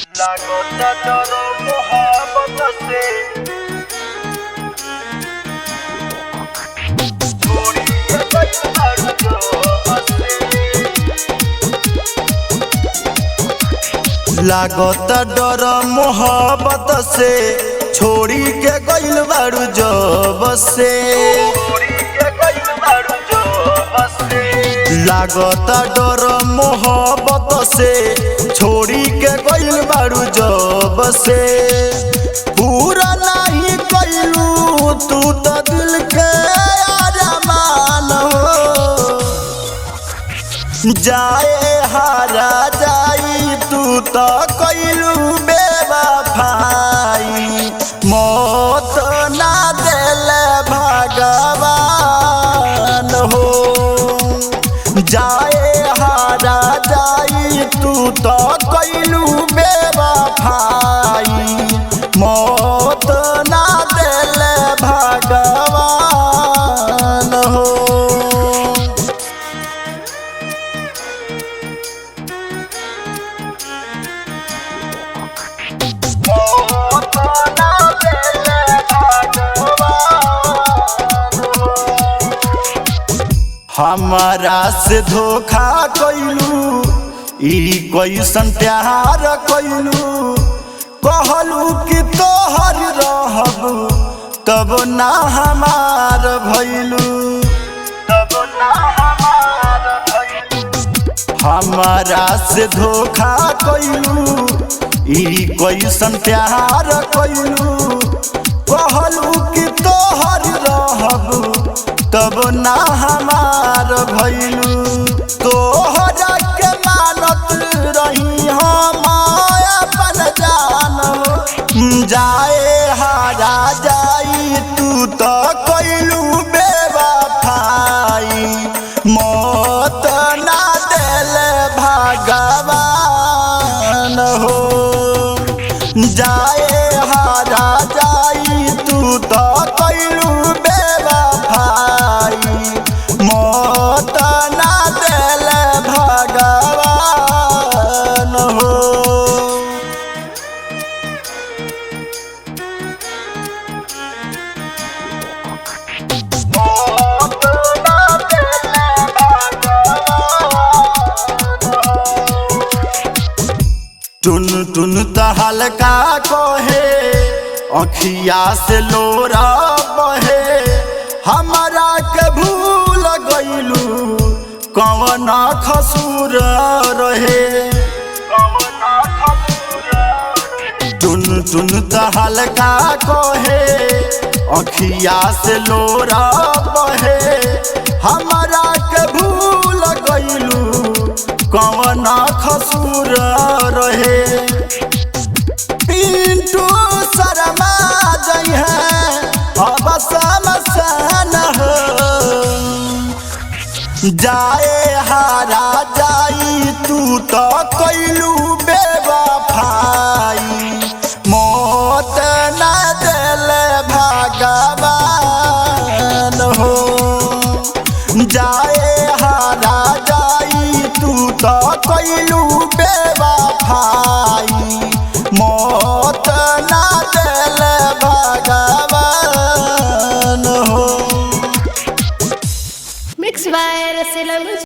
लागता डरो मोहब्बत से छोड़ी के गइल जो हंसे। लागता डर मोहब्बत से छोड़ी के गइल बारू जब से। लागता डर मोहब्बत से छोड़ी के गइल बारू जब से। पूरा नहीं कइलू तू तो दिल के अरमान हो। जाए हारा जाई तू तो कइलू बेवफाई। मौत ना देले भगवान हो। जाए हारा जाई तू तो कइलू बेवफाई। मौत ना देले भगवान हो। हमारा से धोखा कइलू ई कैसन प्यार कइलू। कहलू कि तोहर रहब तब ना हमार भइलू। हमारा से धोखा कइलू ई कैसन प्यार कइलू। कहलू कि तोहर रहब तब ना हमार भइलू। तोहरा के मानत रही हम अपन जान। जाए हारा जाई तू तो कइलू बेवफाई। मौत ना देले भगवान हो। जाए हारा जाई तू तो कइलू बेवफाई। मौत ना देले भगवान हो। मौत ना देले भगवान हो। टुन टुन तहलका कहे अखिया से लोरा बहे। हमारा के भूल गइलू कौन कसूर रहे। टुन टुन तहलका कहे अखिया से लोरा बहे। हमारा के भूल गइलू कौन कसूर रहे। पिंटू शर्मा जई है अब समसान हो। जाए हारा जाई तू तो कइलू